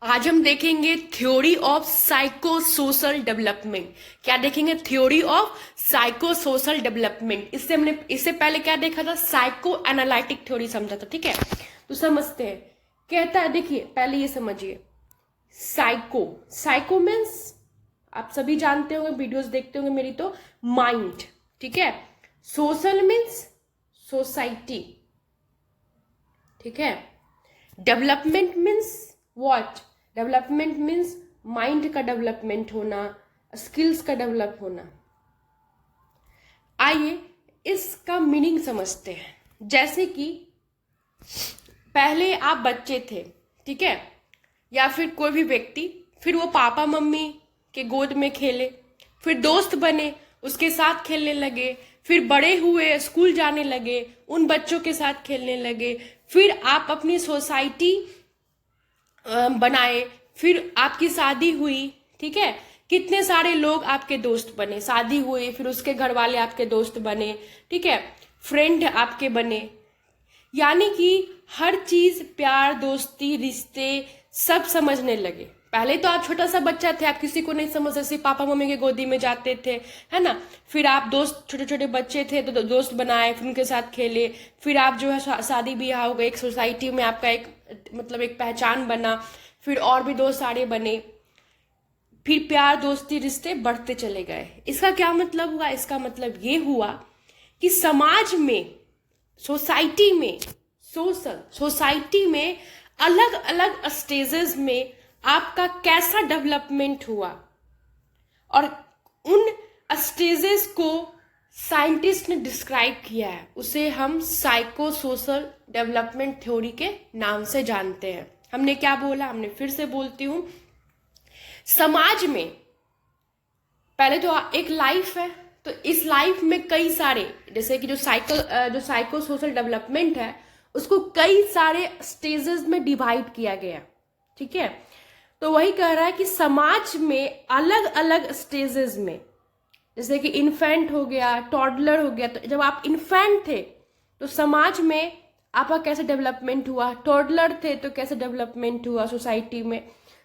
आज हम देखेंगे theory of psycho social development. क्या देखेंगे? Theory of psycho social development. इससे पहले क्या देखा था? साइको एनालिटिक थ्योरी समझा था। ठीक है, तो समझते हैं। कहता है, देखिए पहले ये समझिए, साइको साइको मीन्स आप सभी जानते होंगे, वीडियोस देखते होंगे मेरी, तो माइंड। ठीक है, सोशल मीन्स सोसाइटी। ठीक है, development means what? Development means mind का डेवलपमेंट होना, स्किल्स का डेवलप होना। आइए इसका मीनिंग समझते हैं। जैसे कि पहले आप बच्चे थे, ठीक है, या फिर कोई भी व्यक्ति, फिर वो पापा मम्मी के गोद में खेले, फिर दोस्त बने, उसके साथ खेलने लगे, फिर बड़े हुए, स्कूल जाने लगे, उन बच्चों के साथ खेलने लगे, फिर आप अपनी सोसाइटी बनाए, फिर आपकी शादी हुई। ठीक है, कितने सारे लोग आपके दोस्त बने, शादी हुई, फिर उसके घर वाले आपके दोस्त बने। ठीक है, फ्रेंड आपके बने, यानी कि हर चीज, प्यार, दोस्ती, रिश्ते सब समझने लगे। पहले तो आप छोटा सा बच्चा थे, आप किसी को नहीं समझते, सिर्फ पापा मम्मी के गोदी में जाते थे, है ना। फिर आप दोस्त, छोटे छोटे बच्चे थे तो दोस्त बनाए, फिर उनके साथ खेले, फिर आप जो है शादी ब्याह हो गए, एक सोसाइटी में आपका एक मतलब एक पहचान बना, फिर और भी दोस्त सारे बने, फिर प्यार, दोस्ती, रिश्ते बढ़ते चले गए। इसका क्या मतलब हुआ? इसका मतलब ये हुआ कि समाज में, सोसाइटी में, सोसाइटी में अलग अलग स्टेजेस में आपका कैसा डेवलपमेंट हुआ, और उन स्टेजेस को साइंटिस्ट ने डिस्क्राइब किया है, उसे हम साइको सोशल डेवलपमेंट थ्योरी के नाम से जानते हैं। हमने क्या बोला? हमने फिर से बोलती हूं, समाज में पहले तो एक लाइफ है, तो इस लाइफ में कई सारे, जैसे कि जो साइको सोशल डेवलपमेंट है, उसको कई सारे स्टेजेस में डिवाइड किया गया। ठीक है, तो वही कह रहा है कि समाज में अलग अलग स्टेजेस में, जैसे कि इन्फेंट हो गया, टॉडलर हो गया, तो जब आप इन्फेंट थे तो समाज में आपका कैसे डेवलपमेंट हुआ, टॉडलर थे तो कैसे डेवलपमेंट हुआ सोसाइटी में।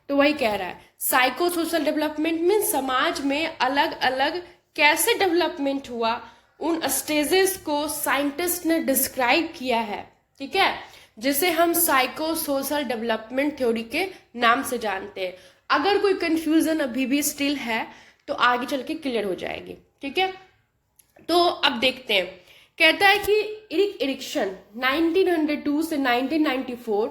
तो वही कह रहा है, साइको सोशल डेवलपमेंट में समाज में अलग अलग कैसे डेवलपमेंट हुआ, उन स्टेजेस को साइंटिस्ट ने डिस्क्राइब किया है। ठीक है, जिसे हम साइको सोशल डेवलपमेंट थ्योरी के नाम से जानते हैं। अगर कोई कंफ्यूजन अभी भी स्टिल है तो आगे चल के क्लियर हो जाएगी। ठीक है, तो अब देखते हैं। कहता है कि इरिक एरिक्सन 1902 से 1994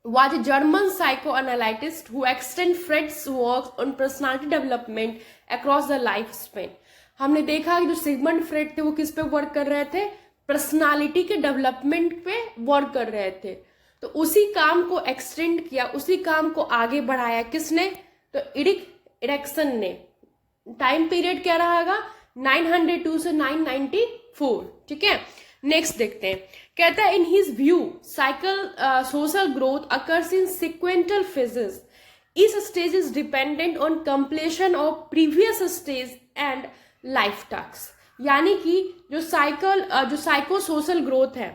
was a German psychoanalyst who extended Freud's work on personality development across the lifespan। हमने देखा कि जो सिगमंड फ्रेड थे वो किस पे वर्क कर रहे थे? पर्सनालिटी के डेवलपमेंट पे वर्क कर रहे थे। तो उसी काम को एक्सटेंड किया, उसी काम को आगे बढ़ाया किसने? तो इरिक एरिक्सन ने। टाइम पीरियड क्या रहेगा? 902 से 994। ठीक है, नेक्स्ट देखते हैं। कहता है, in his view cycle social growth occurs in sequential phases. इस stage is dependent on completion of previous stage and life task. यानी कि जो साइको सोशल ग्रोथ है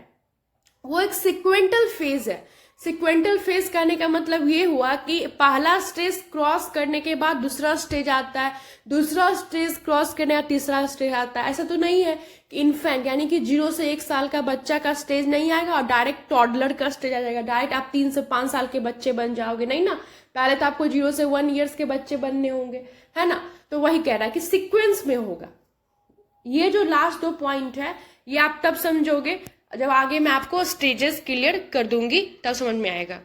वो एक सिक्वेंटल फेज है। सिक्वेंटल फेज कहने का मतलब ये हुआ कि पहला स्टेज क्रॉस करने के बाद दूसरा स्टेज आता है, दूसरा स्टेज क्रॉस करने का तीसरा स्टेज आता है। ऐसा तो नहीं है कि इन्फेंट यानी कि 0 से 1 साल का बच्चा का स्टेज नहीं आएगा और डायरेक्ट टॉडलर का स्टेज आ जाएगा, डायरेक्ट आप 3 से 5 साल के बच्चे बन जाओगे, नहीं ना। पहले तो आपको 0 से 1 ईयर्स के बच्चे बनने होंगे, है ना। तो वही कह रहा है कि सिक्वेंस में होगा। ये जो लास्ट 2 पॉइंट है ये आप तब समझोगे जब आगे मैं आपको स्टेजेस क्लियर कर दूंगी, तब समझ में आएगा।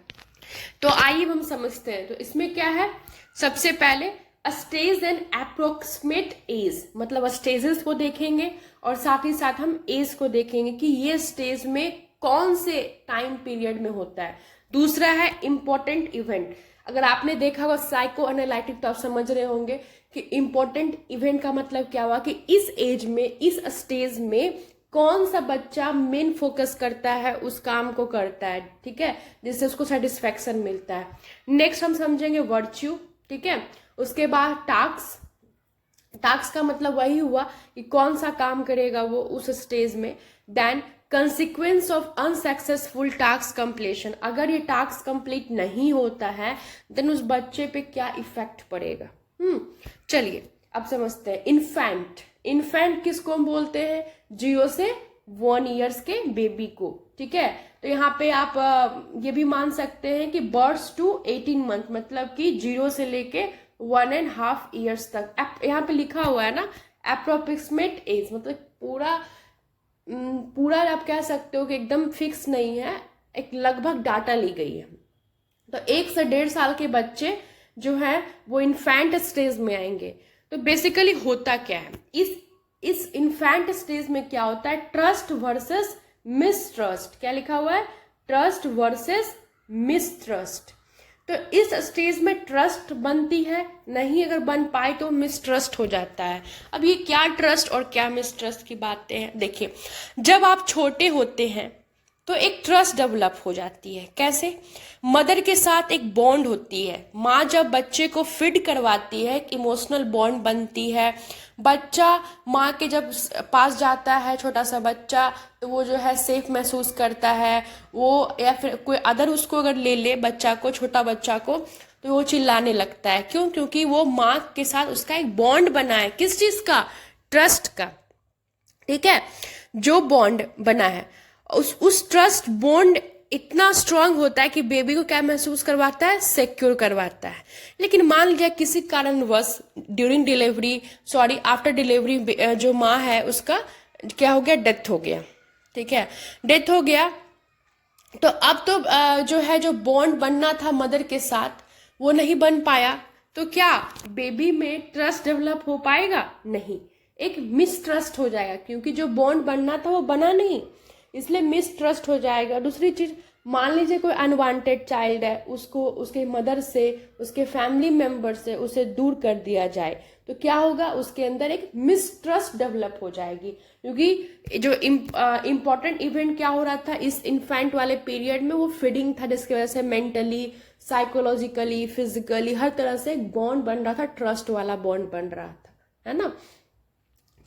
तो आइए हम समझते हैं। तो इसमें क्या है? सबसे पहले स्टेज एंड अप्रोक्सीमेट एज, मतलब स्टेजेस को देखेंगे और साथ ही साथ हम एज को देखेंगे कि ये स्टेज में कौन से टाइम पीरियड में होता है। दूसरा है इंपॉर्टेंट इवेंट। अगर आपने देखा होगा साइको एनालिटिक तो आप समझ रहे होंगे कि इंपॉर्टेंट इवेंट का मतलब क्या हुआ कि इस एज में, इस स्टेज में कौन सा बच्चा मेन फोकस करता है, उस काम को करता है। ठीक है, जिससे उसको सेटिस्फेक्शन मिलता है। नेक्स्ट हम समझेंगे वर्च्यू। ठीक है, उसके बाद टास्क का मतलब वही हुआ कि कौन सा काम करेगा वो उस स्टेज में। Then consequence of unsuccessful task completion, अगर ये टास्क कंप्लीट नहीं होता है देन उस बच्चे पे क्या इफेक्ट पड़ेगा। चलिए अब समझते हैं। इन्फेंट, इन्फेंट किसको हम बोलते हैं? 0 से 1 ईयर्स के बेबी को, ठीक है। तो यहाँ पे आप ये भी मान सकते हैं कि बर्थ टू 18 मंथ, मतलब कि 0 से लेके 1.5 ईयर्स तक। यहाँ पे लिखा हुआ है ना अप्रोक्सीमेट एज, मतलब पूरा आप कह सकते हो कि एकदम फिक्स नहीं है, एक लगभग डाटा ली गई है। तो 1 से 1.5 साल के बच्चे जो है वो इन्फेंट स्टेज में आएंगे। तो बेसिकली होता क्या है इस इन्फेंट स्टेज में? क्या होता है? Trust versus mistrust. क्या लिखा हुआ है? Trust versus mistrust. तो इस स्टेज में ट्रस्ट बनती है नहीं, अगर बन पाए तो मिसट्रस्ट हो जाता है। अब ये क्या ट्रस्ट और क्या मिसट्रस्ट की बातें हैं, देखिए। जब आप छोटे होते हैं तो एक ट्रस्ट डेवलप हो जाती है। कैसे? मदर के साथ एक बॉन्ड होती है। माँ जब बच्चे को फीड करवाती है, एक इमोशनल बॉन्ड बनती है। बच्चा माँ के जब पास जाता है, छोटा सा बच्चा, तो वो जो है सेफ महसूस करता है। वो या फिर कोई अदर उसको अगर ले ले बच्चा को, छोटा बच्चा को, तो वो चिल्लाने लगता है। क्यों? क्योंकि वो माँ के साथ उसका एक बॉन्ड बना है। किस चीज का? ट्रस्ट का, ठीक है। जो बॉन्ड बना है उस ट्रस्ट बॉन्ड इतना स्ट्रांग होता है कि बेबी को क्या महसूस करवाता है? सिक्योर करवाता है। लेकिन मान लीजिए किसी कारणवश during delivery, sorry after delivery, जो माँ है उसका क्या हो गया? डेथ हो गया, ठीक है। डेथ हो गया तो अब तो जो है जो बॉन्ड बनना था मदर के साथ वो नहीं बन पाया। तो क्या बेबी में ट्रस्ट डेवलप हो पाएगा? नहीं, एक मिसट्रस्ट हो जाएगा, क्योंकि जो बॉन्ड बनना था वो बना नहीं, इसलिए मिसट्रस्ट हो जाएगा। दूसरी चीज, मान लीजिए कोई अनवांटेड चाइल्ड है, उसको उसके मदर से, उसके फैमिली मेंबर से उसे दूर कर दिया जाए, तो क्या होगा? उसके अंदर एक मिसट्रस्ट डेवलप हो जाएगी। क्योंकि जो इम्पोर्टेंट इवेंट क्या हो रहा था इस इन्फेंट वाले पीरियड में, वो फीडिंग था, जिसकी वजह से मेंटली, साइकोलॉजिकली, फिजिकली हर तरह से एक बॉन्ड बन रहा था, ट्रस्ट वाला बॉन्ड बन रहा था, है ना।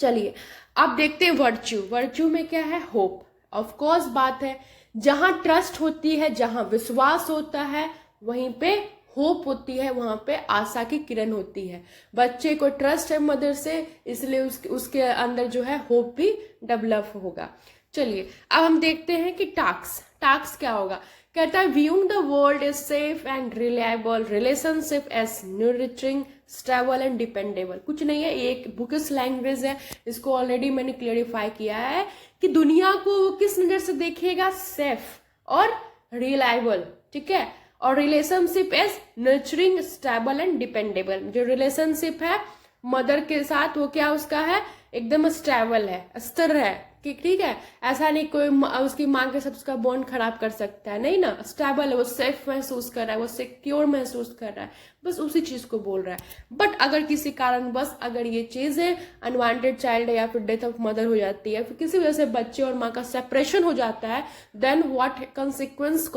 चलिए अब देखते हैं वर्च्यू। वर्च्यू में क्या है? होप। ऑफ कोर्स बात है, जहां ट्रस्ट होती है, जहां विश्वास होता है, वहीं पे होप होती है, वहां पे आशा की किरण होती है। बच्चे को ट्रस्ट है मदर से, इसलिए उसके अंदर जो है होप भी डेवलप होगा। चलिए अब हम देखते हैं कि टास्क क्या होगा। कहता है viewing the world is safe and reliable, relationship as nurturing, stable and dependable। कुछ नहीं है, ये एक बुकिश लैंग्वेज है, इसको ऑलरेडी मैंने क्लियरिफाई किया है कि दुनिया को वो किस नजर से देखेगा? सेफ और रिलायबल, ठीक है। और relationship as nurturing, stable and dependable. जो रिलेशनशिप है मदर के साथ वो क्या उसका है? एकदम स्टेबल है, स्थिर है, ठीक है। ऐसा नहीं कोई उसकी माँ के साथ उसका बॉन्ड खराब कर सकता है, नहीं ना, स्टेबल है, वो सेफ महसूस कर रहा है, वो सिक्योर महसूस कर रहा है, बस उसी चीज को बोल रहा है। बट अगर किसी कारण बस अगर ये चीज है अनवांटेड चाइल्ड है या फिर डेथ ऑफ मदर हो जाती है, फिर किसी वजह से बच्चे और माँ का सेपरेशन हो जाता है, then what consequence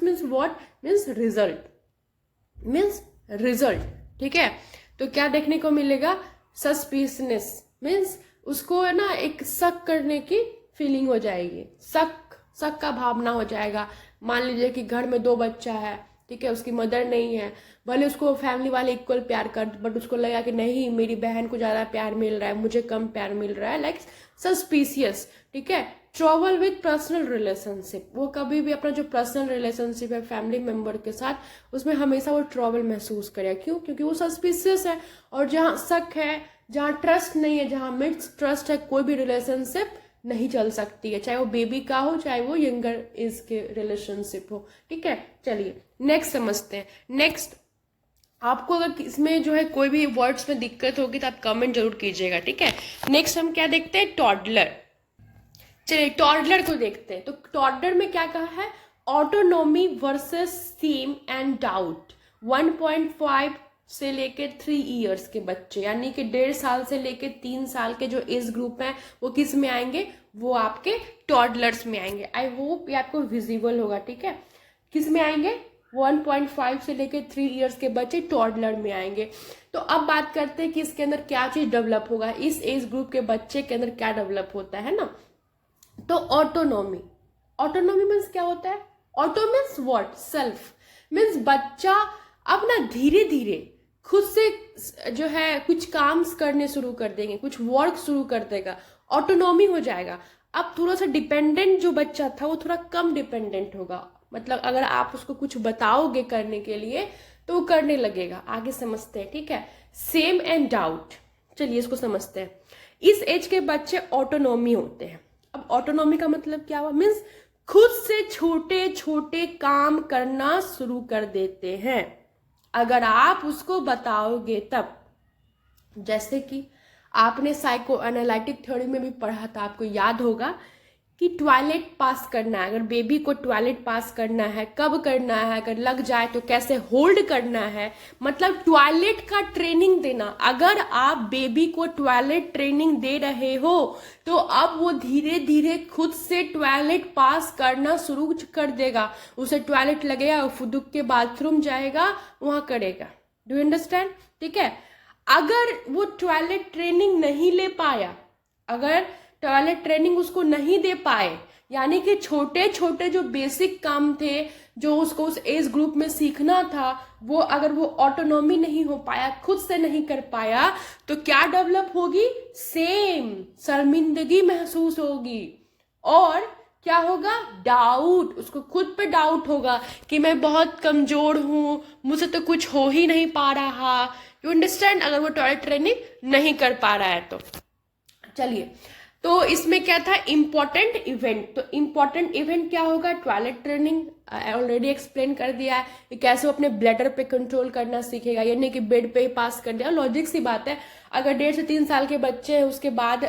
means what means result, ठीक है। तो क्या देखने को मिलेगा? सस्पिशियसनेस मीन्स उसको है ना एक शक करने की फीलिंग हो जाएगी, शक का भावना हो जाएगा। मान लीजिए कि घर में 2 बच्चा है, ठीक है, उसकी मदर नहीं है, भले उसको फैमिली वाले इक्वल प्यार कर, बट उसको लगा कि नहीं मेरी बहन को ज्यादा प्यार मिल रहा है, मुझे कम प्यार मिल रहा है, लाइक सस्पिशियस, ठीक है। ट्रबल विथ पर्सनल रिलेशनशिप, वो कभी भी अपना जो पर्सनल रिलेशनशिप है फैमिली मेंबर के साथ, उसमें हमेशा वो ट्रबल महसूस करे। क्यों? क्योंकि वो सस्पिशियस है। और जहाँ शक है, जहाँ ट्रस्ट नहीं है, जहाँ मिक्स ट्रस्ट है, कोई भी रिलेशनशिप नहीं चल सकती है, चाहे वो बेबी का हो, चाहे वो यंगर एज के रिलेशनशिप हो, ठीक है। चलिए नेक्स्ट समझते हैं। नेक्स्ट आपको अगर इसमें जो है कोई भी वर्ड्स में दिक्कत होगी तो आप कमेंट जरूर कीजिएगा, ठीक है। नेक्स्ट हम क्या देखते हैं? टॉडलर। चलिए टॉडलर को देखते हैं। तो टॉडलर में क्या कहा है? Autonomy versus theme and doubt. 1.5 से लेके 3 ईयर्स के बच्चे, यानी कि 1.5 साल से लेके 3 साल के जो एज ग्रुप हैं वो किस में आएंगे? वो आपके टॉडलर्स में आएंगे। आई होप ये आपको विजिबल होगा, ठीक है। किस में आएंगे? 1.5 से लेके 3 ईयर्स के बच्चे टॉडलर में आएंगे। तो अब बात करते हैं कि इसके अंदर क्या चीज डेवलप होगा, इस एज ग्रुप के बच्चे के अंदर क्या डेवलप होता है ना। तो ऑटोनॉमी, ऑटोनॉमी मीन्स क्या होता है? Auto means what? Self. Means बच्चा अब ना धीरे धीरे खुद से जो है कुछ काम करने शुरू कर देंगे, कुछ वर्क शुरू कर देगा, ऑटोनॉमी हो जाएगा। अब थोड़ा सा डिपेंडेंट जो बच्चा था वो थोड़ा कम डिपेंडेंट होगा, मतलब अगर आप उसको कुछ बताओगे करने के लिए तो वो करने लगेगा। आगे समझते हैं, ठीक है। सेम एंड डाउट, चलिए इसको समझते हैं। इस एज के बच्चे ऑटोनॉमी होते हैं। अब ऑटोनॉमी का मतलब क्या हुआ? मीन्स खुद से छोटे छोटे काम करना शुरू कर देते हैं अगर आप उसको बताओगे तब। जैसे कि आपने साइको एनालिटिक थ्योरी में भी पढ़ा था, आपको याद होगा कि टॉयलेट पास करना है, अगर बेबी को टॉयलेट पास करना है कब करना है, अगर लग जाए तो कैसे होल्ड करना है, मतलब टॉयलेट का ट्रेनिंग देना। अगर आप बेबी को टॉयलेट ट्रेनिंग दे रहे हो तो अब वो धीरे धीरे खुद से टॉयलेट पास करना शुरू कर देगा। उसे टॉयलेट लगेगा, फुदुक के बाथरूम जाएगा, वहां करेगा। Do you understand? ठीक है। अगर वो टॉयलेट ट्रेनिंग नहीं ले पाया, अगर टॉयलेट ट्रेनिंग उसको नहीं दे पाए, यानी कि छोटे छोटे जो बेसिक काम थे जो उसको उस एज ग्रुप में सीखना था, वो अगर वो ऑटोनॉमी नहीं हो पाया, खुद से नहीं कर पाया, तो क्या डेवलप होगी? सेम शर्मिंदगी महसूस होगी। और क्या होगा? डाउट, उसको खुद पे डाउट होगा कि मैं बहुत कमजोर हूं, मुझसे तो कुछ हो ही नहीं पा रहा। You understand? अगर वो टॉयलेट ट्रेनिंग नहीं कर पा रहा है तो। चलिए, तो इसमें क्या था? Important event. तो इंपॉर्टेंट इवेंट क्या होगा? टॉयलेट ट्रेनिंग ऑलरेडी एक्सप्लेन कर दिया है कि कैसे वो अपने ब्लैडर पे कंट्रोल करना सीखेगा, ये नहीं कि बेड पे ही पास कर दिया। लॉजिक सी बात है, अगर 1.5 से 3 साल के बच्चे हैं उसके बाद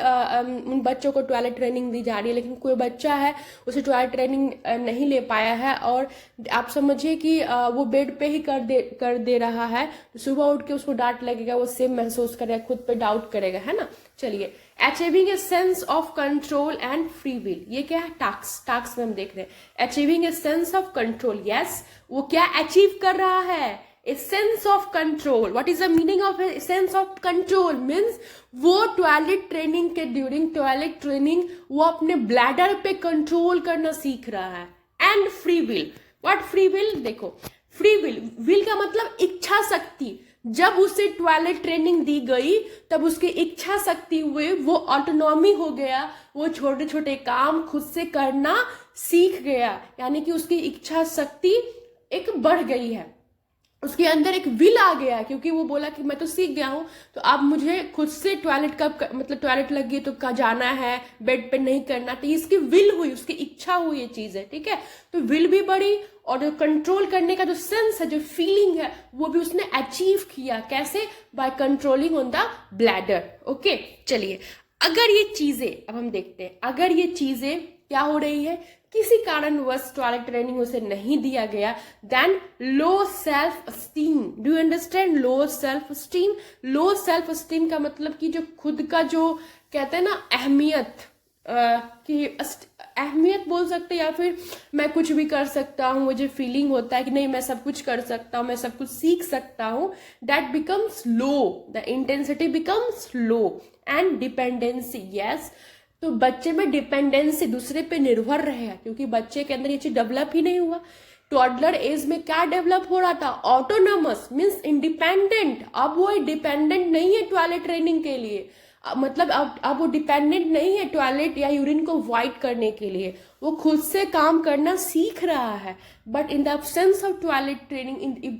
उन बच्चों को टॉयलेट ट्रेनिंग दी जा रही है, लेकिन कोई बच्चा है उसे टॉयलेट ट्रेनिंग नहीं ले पाया है और आप समझिए कि वो बेड पे ही कर दे रहा है, तो सुबह उठ के उसको डांट लगेगा, वो सेम महसूस करेगा, खुद पे डाउट करेगा, है ना। चलिए, achieving a sense of control and free will, ये क्या है? टास्क में हम देख रहे हैं achieving a sense of control. Yes, वो क्या अचीव कर रहा है? A sense of control. What is the meaning of a sense of control? Means वो टॉयलेट ट्रेनिंग के ड्यूरिंग टॉयलेट ट्रेनिंग वो अपने ब्लैडर पे कंट्रोल करना सीख रहा है। And free will, what free will? देखो, फ्री विल का मतलब इच्छा शक्ति। जब उसे टॉयलेट ट्रेनिंग दी गई तब उसकी इच्छा शक्ति हुए, वो ऑटोनॉमी हो गया, वो छोटे छोटे काम खुद से करना सीख गया, यानी कि उसकी इच्छा शक्ति एक बढ़ गई है, उसके अंदर एक विल आ गया, क्योंकि वो बोला कि मैं तो सीख गया हूं, तो अब मुझे खुद से टॉयलेट का मतलब टॉयलेट लग गई तो कहाँ जाना है, बेड पे नहीं करना, तो इसकी विल हुई, उसकी इच्छा हुई, ये चीज है। ठीक है, तो विल भी बढ़ी और जो कंट्रोल करने का जो सेंस है, जो फीलिंग है, वो भी उसने अचीव किया। कैसे? By controlling on the bladder. Okay, चलिए, अगर ये चीजें, अब हम देखते हैं, अगर ये चीजें क्या हो रही है, किसी कारणवश टॉयलेट ट्रेनिंग उसे नहीं दिया गया, then low self esteem. Do you understand? Low self esteem. Low self esteem का मतलब कि जो खुद का जो कहते हैं ना अहमियत, कि अहमियत बोल सकते हैं, या फिर मैं कुछ भी कर सकता हूँ, मुझे फीलिंग होता है कि नहीं मैं सब कुछ कर सकता हूँ, मैं सब कुछ सीख सकता हूँ, that becomes low, the intensity becomes low and dependency. Yes, तो बच्चे में डिपेंडेंसी, दूसरे पे निर्भर रहेगा, क्योंकि बच्चे के अंदर ये चीज डेवलप ही नहीं हुआ। टॉडलर एज में क्या डेवलप हो रहा था? Autonomous means independent. अब वो डिपेंडेंट नहीं है टॉयलेट ट्रेनिंग के लिए, मतलब अब वो डिपेंडेंट नहीं है टॉयलेट या यूरिन को वाइट करने के लिए, वो खुद से काम करना सीख रहा है। But in the absence of toilet training, in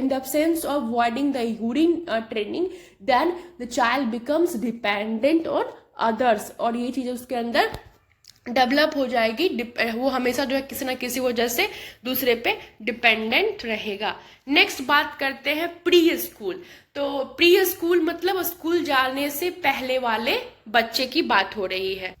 the absence of avoiding the urine training, then the child becomes dependent on others, और ये चीजें उसके अंदर डेवलप हो जाएगी। वो हमेशा जो है किसी ना किसी वजह से दूसरे पे डिपेंडेंट रहेगा। नेक्स्ट बात करते हैं प्री स्कूल। तो प्री स्कूल मतलब स्कूल जाने से पहले वाले बच्चे की बात हो रही है।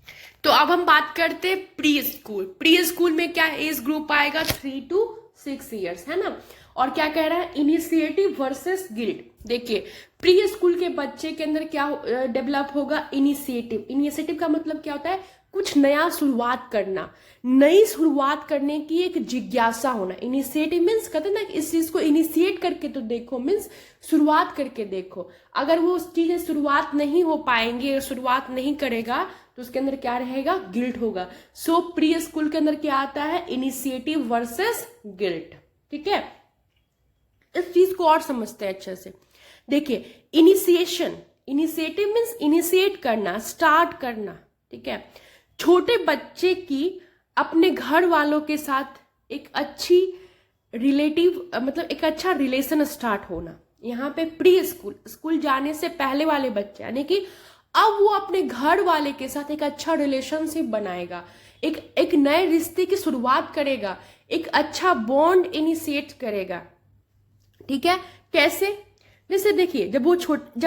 तो अब हम बात करते हैं प्री स्कूल। प्री स्कूल में क्या एज ग्रुप आएगा? 3 to 6 ईयर्स, है ना। और क्या कह रहा है? Initiative versus guilt. देखिए, प्री स्कूल के बच्चे के अंदर क्या डेवलप होगा? इनिशिएटिव। इनिशिएटिव का मतलब क्या होता है? कुछ नया शुरुआत करना, नई शुरुआत करने की एक जिज्ञासा होना। इनिशिएटिव मीन्स कहते हैं ना, इस चीज को इनिशिएट करके तो देखो, मीन्स शुरुआत करके देखो। अगर वो उस चीज शुरुआत नहीं हो पाएंगी, शुरुआत नहीं करेगा, तो उसके अंदर क्या रहेगा, गिल्ट होगा। सो प्री स्कूल के अंदर क्या आता है, इनिशिएटिव वर्सेस गिल्ट। ठीक है, इस चीज को और समझते हैं अच्छे से। देखिए इनिशिएशन, इनिशिएटिव मीन्स इनिशिएट करना, स्टार्ट करना। ठीक है, छोटे बच्चे की अपने घर वालों के साथ एक अच्छी रिलेटिव मतलब एक अच्छा रिलेशन स्टार्ट होना। यहाँ पे प्री स्कूल, स्कूल जाने से पहले वाले बच्चे, यानी कि अब वो अपने घर वाले के साथ एक अच्छा रिलेशनशिप बनाएगा, एक नए रिश्ते की शुरुआत करेगा, एक अच्छा बॉन्ड इनिशिएट करेगा। ठीक है, कैसे, जैसे देखिए जब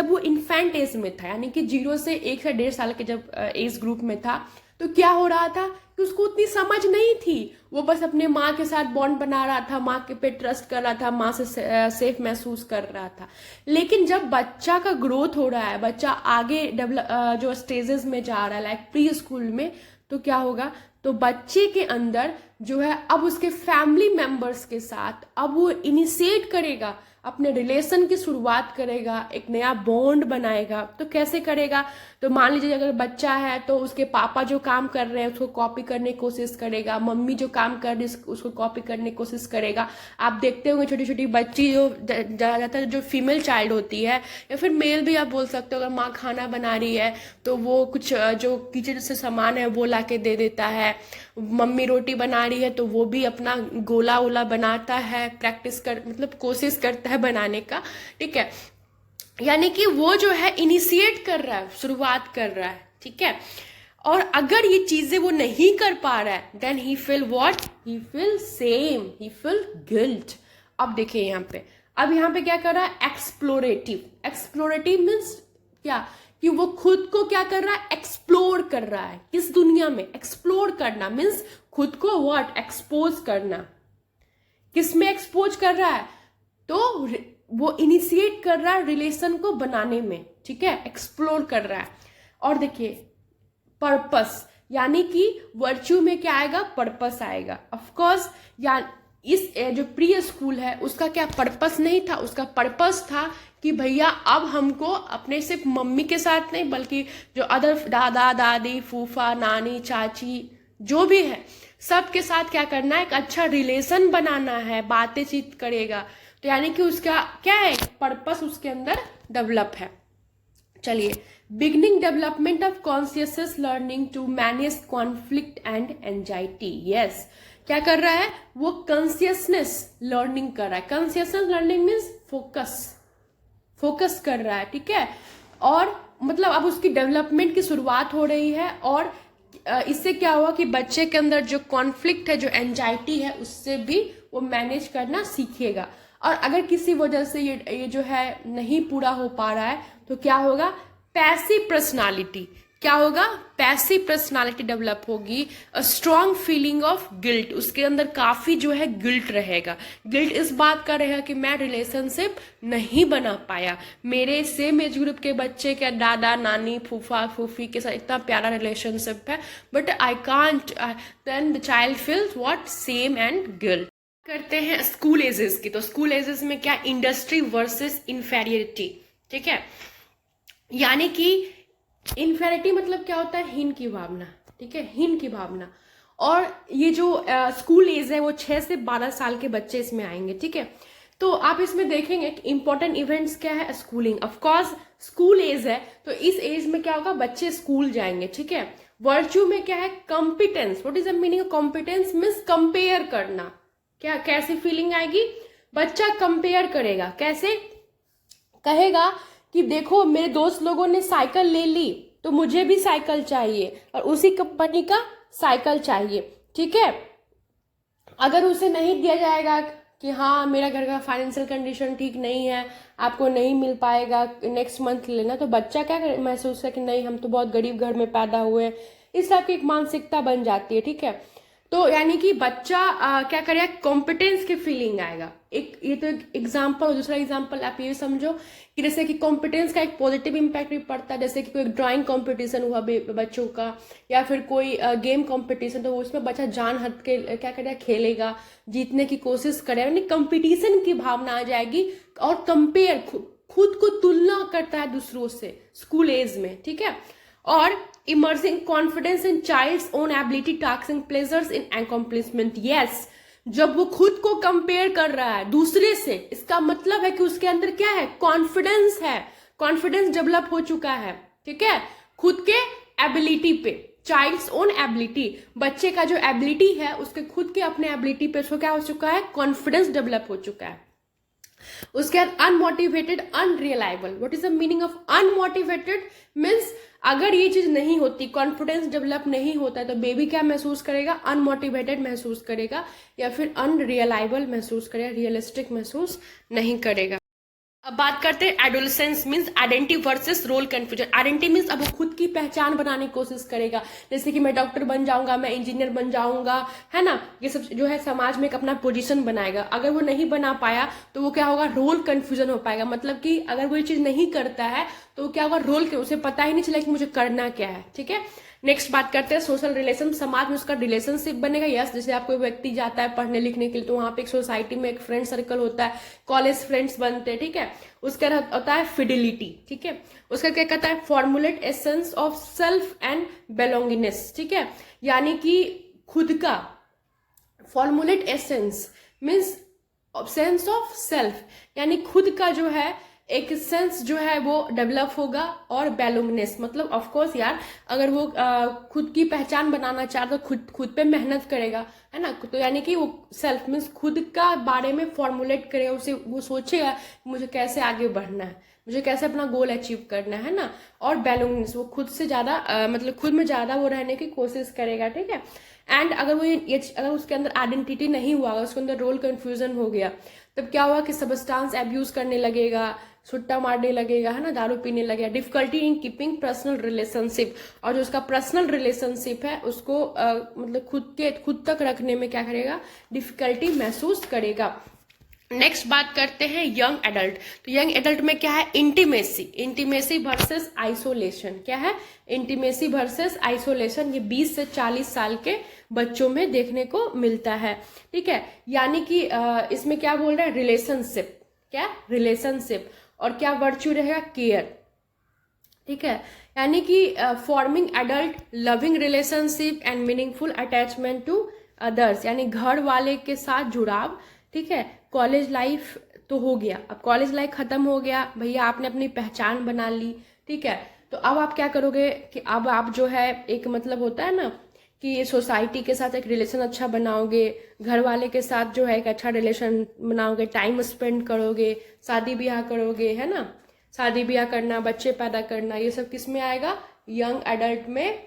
वो इन्फेंट एज में था, यानी कि 0 से 1 से 1.5 साल के जब एज ग्रुप में था, तो क्या हो रहा था कि उसको उतनी समझ नहीं थी, वो बस अपने माँ के साथ बॉन्ड बना रहा था, माँ के पे ट्रस्ट कर रहा था, माँ से सेफ महसूस कर रहा था। लेकिन जब बच्चा का ग्रोथ हो रहा है, बच्चा आगे डेवलप जो स्टेजेस में जा रहा है लाइक प्री स्कूल में, तो क्या होगा, तो बच्चे के अंदर जो है अब उसके फैमिली मेंबर्स के साथ अब वो इनिशिएट करेगा, अपने रिलेशन की शुरुआत करेगा, एक नया बॉन्ड बनाएगा। तो कैसे करेगा, तो मान लीजिए अगर बच्चा है तो उसके पापा जो काम कर रहे हैं उसको कॉपी करने की कोशिश करेगा, मम्मी जो काम कर रही है उसको कॉपी करने की कोशिश करेगा। आप देखते होंगे छोटी छोटी बच्ची जो ज़्यादातर जो फीमेल चाइल्ड होती है, या फिर मेल भी आप बोल सकते हो, अगर माँ खाना बना रही है तो वो कुछ जो किचन से सामान है वो ला के दे देता है, मम्मी रोटी बना रही है तो वो भी अपना गोला वोला बनाता है, प्रैक्टिस कर मतलब कोशिश करता है बनाने का। ठीक है, यानी कि वो जो है इनिशिएट कर रहा है, शुरुआत कर रहा है। ठीक है, और अगर ये चीजें वो नहीं कर पा रहा है, then he feel what, he feel shame, he feel guilt. अब देखिए यहाँ पे, अब यहाँ पे क्या कर रहा है, एक्सप्लोरेटिव। एक्सप्लोरेटिव मीन्स क्या, कि वो खुद को क्या कर रहा है, एक्सप्लोर कर रहा है। किस दुनिया में, एक्सप्लोर करना मीन्स खुद को व्हाट, एक्सपोज करना। किस में एक्सपोज कर रहा है, तो वो इनिशिएट कर रहा है रिलेशन को बनाने में। ठीक है, एक्सप्लोर कर रहा है। और देखिए पर्पस, यानी कि वर्च्यू में क्या आएगा, पर्पस आएगा। ऑफ कोर्स या इस जो प्री स्कूल है उसका क्या पर्पस नहीं था, उसका पर्पस था कि भैया अब हमको अपने सिर्फ मम्मी के साथ नहीं बल्कि जो अदर दादा दादी फूफा नानी चाची जो भी है सबके साथ क्या करना है, एक अच्छा रिलेशन बनाना है, बातें चीत करेगा। तो यानी कि उसका क्या है, पर्पस उसके अंदर डेवलप है। चलिए, beginning development of conscious learning to manage conflict and anxiety. Yes, क्या कर रहा है, वो कॉन्शियसनेस लर्निंग कर रहा है। कॉन्शियसनेस लर्निंग मीन्स फोकस कर रहा है। ठीक है, और मतलब अब उसकी डेवलपमेंट की शुरुआत हो रही है, और इससे क्या हुआ कि बच्चे के अंदर जो कॉन्फ्लिक्ट है, जो एंजाइटी है, उससे भी वो मैनेज करना सीखेगा। और अगर किसी वजह से ये जो है नहीं पूरा हो पा रहा है तो क्या होगा, पैसिव पर्सनालिटी। क्या होगा, पैसिव पर्सनालिटी डेवलप होगी। A strong feeling of guilt, उसके अंदर काफी जो है गिल्ट रहेगा। गिल्ट इस बात का रहेगा कि मैं रिलेशनशिप नहीं बना पाया, मेरे सेम एज ग्रुप के बच्चे के दादा नानी फूफा फूफी के साथ इतना प्यारा रिलेशनशिप है, but I can't, then the child feels what, shame and guilt. करते हैं स्कूल एजेस की, तो स्कूल एजेस में क्या, इंडस्ट्री वर्सेस इन्फेरियरिटी। ठीक है, यानी कि इन्फेरिटी मतलब क्या होता है, हीन की भावना। ठीक है, हीन की भावना। और ये जो स्कूल एज है वो 6 से 12 साल के बच्चे इसमें आएंगे। ठीक है, तो आप इसमें देखेंगे कि इंपॉर्टेंट इवेंट्स क्या है, schooling. Of course school age है तो इस एज में क्या होगा, बच्चे स्कूल जाएंगे। ठीक है, वर्च्यू में क्या है, competence. What is the meaning of competence, means compare करना। क्या कैसी फीलिंग आएगी, बच्चा कंपेयर करेगा, कैसे कहेगा कि देखो मेरे दोस्त लोगों ने साइकिल ले ली तो मुझे भी साइकिल चाहिए और उसी कंपनी का साइकिल चाहिए। ठीक है, अगर उसे नहीं दिया जाएगा कि हाँ मेरा घर का फाइनेंशियल कंडीशन ठीक नहीं है, आपको नहीं मिल पाएगा, नेक्स्ट मंथ लेना, तो बच्चा क्या महसूस है कि नहीं हम तो बहुत गरीब घर में पैदा हुए, इस तरह की एक मानसिकता बन जाती है। ठीक है, तो यानी कि बच्चा क्या करेगा, कॉम्पिटेंस की फीलिंग आएगा। एक ये तो एक एग्जाम्पल। दूसरा एग्जाम्पल आप ये समझो कि जैसे कि कॉम्पिटेंस का एक पॉजिटिव इम्पैक्ट भी पड़ता है, जैसे कि कोई ड्राइंग कंपटीशन हुआ बच्चों का, या फिर कोई गेम कंपटीशन, तो उसमें बच्चा जान हट के क्या करेगा, खेलेगा, जीतने की कोशिश करेगा, यानी कंपटीशन की भावना आ जाएगी। और कंपेयर, खुद को तुलना करता है दूसरों से स्कूल एज में। ठीक है, और emerging confidence in child's own ability, taking pleasures in accomplishment. Yes, जब वो खुद को कंपेयर कर रहा है दूसरे से, इसका मतलब है कि उसके अंदर क्या है, कॉन्फिडेंस है, कॉन्फिडेंस डेवलप हो चुका है, ठीक है, खुद के एबिलिटी पे, चाइल्ड्स ओन एबिलिटी, बच्चे का जो एबिलिटी है उसके खुद के अपने एबिलिटी पे उसको क्या हो चुका है, कॉन्फिडेंस डेवलप हो चुका है। उसके बाद unmotivated, unreliable. What is the meaning of unmotivated? Means अगर ये चीज नहीं होती, कॉन्फिडेंस डेवलप नहीं होता है, तो बेबी क्या महसूस करेगा, अनमोटिवेटेड महसूस करेगा, या फिर अनरियलाइबल महसूस करेगा, रियलिस्टिक महसूस नहीं करेगा। अब बात करते हैं adolescence means identity versus role confusion. Identity means अब वो खुद की पहचान बनाने की कोशिश करेगा, जैसे कि मैं डॉक्टर बन जाऊंगा, मैं इंजीनियर बन जाऊंगा, है ना, ये सब जो है समाज में एक अपना पोजीशन बनाएगा। अगर वो नहीं बना पाया तो वो क्या होगा, रोल कंफ्यूजन हो पाएगा, मतलब कि अगर वो ये चीज नहीं करता है तो क्या होगा, रोल के उसे पता ही नहीं चलेगा कि मुझे करना क्या है, ठीक है। नेक्स्ट बात करते हैं सोशल रिलेशन, समाज में उसका रिलेशनशिप बनेगा। यस, जैसे आप कोई व्यक्ति जाता है पढ़ने लिखने के लिए तो वहां पे एक सोसाइटी में एक फ्रेंड सर्कल होता है, कॉलेज फ्रेंड्स बनते हैं, ठीक है। उसका होता है फिडिलिटी, ठीक है। उसका क्या कहता है, formulate a sense of self and belongingness, ठीक है, यानी कि खुद का, formulate a sense means sense of self, यानी खुद का जो है एक सेंस जो है वो डेवलप होगा, और बेलोंगनेस मतलब ऑफ कोर्स यार, अगर वो खुद की पहचान बनाना चाहता तो खुद पे मेहनत करेगा, है ना, तो यानी कि वो सेल्फ मीन्स खुद का बारे में फॉर्मुलेट करेगा, उसे वो सोचेगा मुझे कैसे आगे बढ़ना है, मुझे कैसे अपना गोल अचीव करना है ना। और बेलोंगनेस, वो खुद से ज्यादा मतलब खुद में ज्यादा वो रहने की कोशिश करेगा, ठीक है। एंड अगर वो ये अगर उसके अंदर आइडेंटिटी नहीं हुआ, उसके अंदर रोल कंफ्यूजन हो गया, तब क्या हुआ कि सबस्टांस एब्यूज करने लगेगा, सुट्टा मारने लगेगा, है ना, दारू पीने लगेगा। Difficulty in keeping personal relationship, और जो उसका पर्सनल रिलेशनशिप है उसको मतलब खुद तक रखने में क्या करेगा, डिफिकल्टी महसूस करेगा। नेक्स्ट बात करते हैं यंग एडल्ट। तो यंग एडल्ट में क्या है, इंटीमेसी, इंटीमेसी वर्सेस आइसोलेशन। क्या है, इंटीमेसी वर्सेस आइसोलेशन। ये 20 से 40 साल के बच्चों में देखने को मिलता है, ठीक है। यानी कि इसमें क्या बोल रहा है, रिलेशनशिप, क्या रिलेशनशिप, और क्या वर्च्यू रहेगा, केयर, ठीक है। यानी कि forming adult loving relationship and meaningful attachment to others, यानी घर वाले के साथ जुड़ाव, ठीक है। कॉलेज लाइफ तो हो गया, अब कॉलेज लाइफ खत्म हो गया भैया, आपने अपनी पहचान बना ली, ठीक है। तो अब आप क्या करोगे कि अब आप जो है एक मतलब होता है ना कि सोसाइटी के साथ एक रिलेशन अच्छा बनाओगे, घर वाले के साथ जो है एक अच्छा रिलेशन बनाओगे, टाइम स्पेंड करोगे, शादी ब्याह करोगे, है ना, शादी ब्याह करना, बच्चे पैदा करना, ये सब किस में आएगा, यंग एडल्ट में,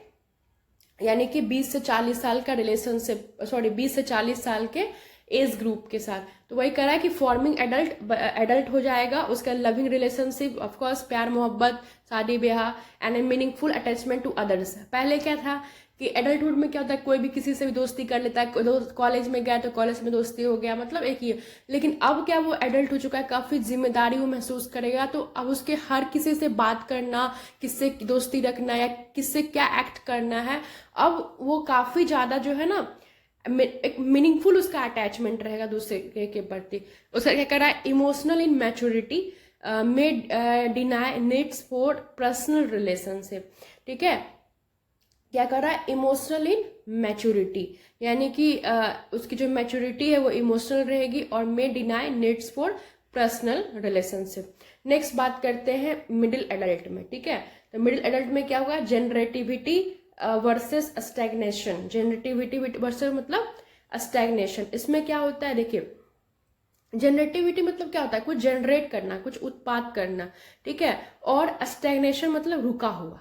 यानी कि 20 से 40 साल का रिलेशनशिप, 20 से 40 साल के एज ग्रुप के साथ। तो वही कह रहा है कि फॉर्मिंग एडल्ट हो जाएगा, उसका लविंग रिलेशनशिप, ऑफ कोर्स प्यार मोहब्बत, शादी ब्याह, and a meaningful attachment to others. पहले क्या था कि एडल्टहुड में क्या होता है, कोई भी किसी से भी दोस्ती कर लेता है, कॉलेज में गया तो कॉलेज में दोस्ती हो गया, मतलब एक ही। लेकिन अब क्या, वो एडल्ट हो चुका है, काफी जिम्मेदारी वो महसूस करेगा, तो अब उसके हर किसी से बात करना, किससे दोस्ती रखना, या किससे क्या एक्ट करना है, अब वो काफी ज्यादा जो है ना एक मीनिंगफुल उसका अटैचमेंट रहेगा दूसरे के प्रति। उसका क्या कर रहा है, इमोशनल इन मैच्योरिटी में deny needs for personal relationship, ठीक है। क्या कर रहा है, इमोशनल इन मैच्योरिटी, यानी कि उसकी जो मैच्योरिटी है वो इमोशनल रहेगी, और may deny needs for personal relationship. Next बात करते हैं मिडिल एडल्ट में, ठीक है। तो मिडिल एडल्ट में क्या होगा, generativity versus stagnation. Generativity versus मतलब स्टैग्नेशन। इसमें क्या होता है, देखिए जनरेटिविटी मतलब क्या होता है, कुछ जनरेट करना, कुछ उत्पाद करना, ठीक है। और स्टैग्नेशन मतलब रुका हुआ,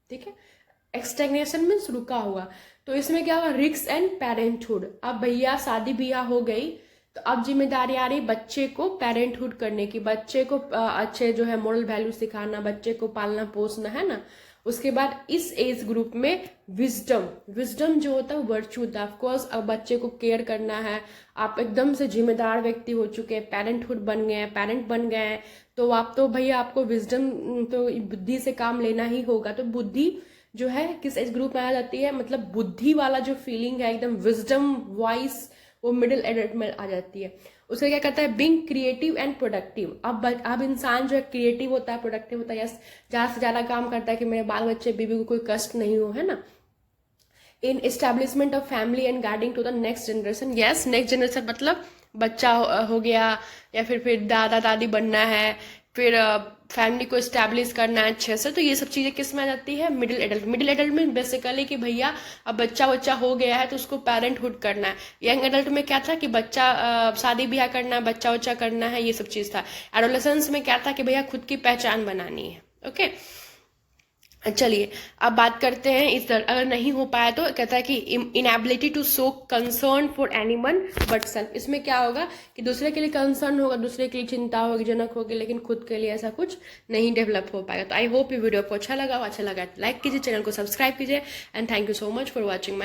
ठीक है। स्टैग्नेशन मीन्स रुका हुआ। तो इसमें क्या होगा, रिस्क एंड पेरेंटहुड। अब भैया शादी ब्याह हो गई, तो अब जिम्मेदारी आ रही बच्चे को पेरेंटहुड करने की, बच्चे को अच्छे जो है मोरल वैल्यू सिखाना, बच्चे को पालना पोसना, है ना। उसके बाद इस एज ग्रुप में विजडम जो होता है वर्च्यू होता है। ऑफकोर्स अब बच्चे को केयर करना है, आप एकदम से जिम्मेदार व्यक्ति हो चुके हैं, पेरेंटहुड बन गए हैं, पेरेंट बन गए हैं, तो आप तो भैया आपको विजडम, तो बुद्धि से काम लेना ही होगा। तो बुद्धि जो है किस एज ग्रुप में आ जाती है, मतलब बुद्धि वाला जो फीलिंग है एकदम विजडम वॉइस, वो मिडिल एडल्ट में आ जाती है। उसे क्या कहता है, बीइंग क्रिएटिव एंड प्रोडक्टिव। अब इंसान जो है क्रिएटिव होता है, प्रोडक्टिव होता है, यस, ज़्यादा से ज़्यादा काम करता है कि मेरे बाल बच्चे बीवी को कोई कष्ट नहीं हो, है ना। In establishment of family and guarding to the next generation, yes, next generation मतलब बच्चा हो गया, या फिर दादा दादी बनना है, फिर फैमिली को इस्टेब्लिश करना है अच्छे से, तो ये सब चीज़ें किस में आ जाती है, मिडिल एडल्ट। मिडिल एडल्ट में बेसिकली कि भैया अब बच्चा हो गया है तो उसको पेरेंटहुड करना है। यंग एडल्ट में क्या था कि बच्चा शादी ब्याह करना है, बच्चा करना है, ये सब चीज़ था। एडोलेसेंस में क्या था कि भैया खुद की पहचान बनानी है। ओके, चलिए अब बात करते हैं इस तरह, अगर नहीं हो पाया तो कहता है कि inability to show concern for anyone but self. इसमें क्या होगा कि दूसरे के लिए कंसर्न होगा, दूसरे के लिए चिंता होगी, जनक होगी, लेकिन खुद के लिए ऐसा कुछ नहीं डेवलप हो पाएगा। तो आई होप ये वीडियो आपको अच्छा लगा तो लाइक कीजिए, चैनल को सब्सक्राइब कीजिए, and thank you so much for watching my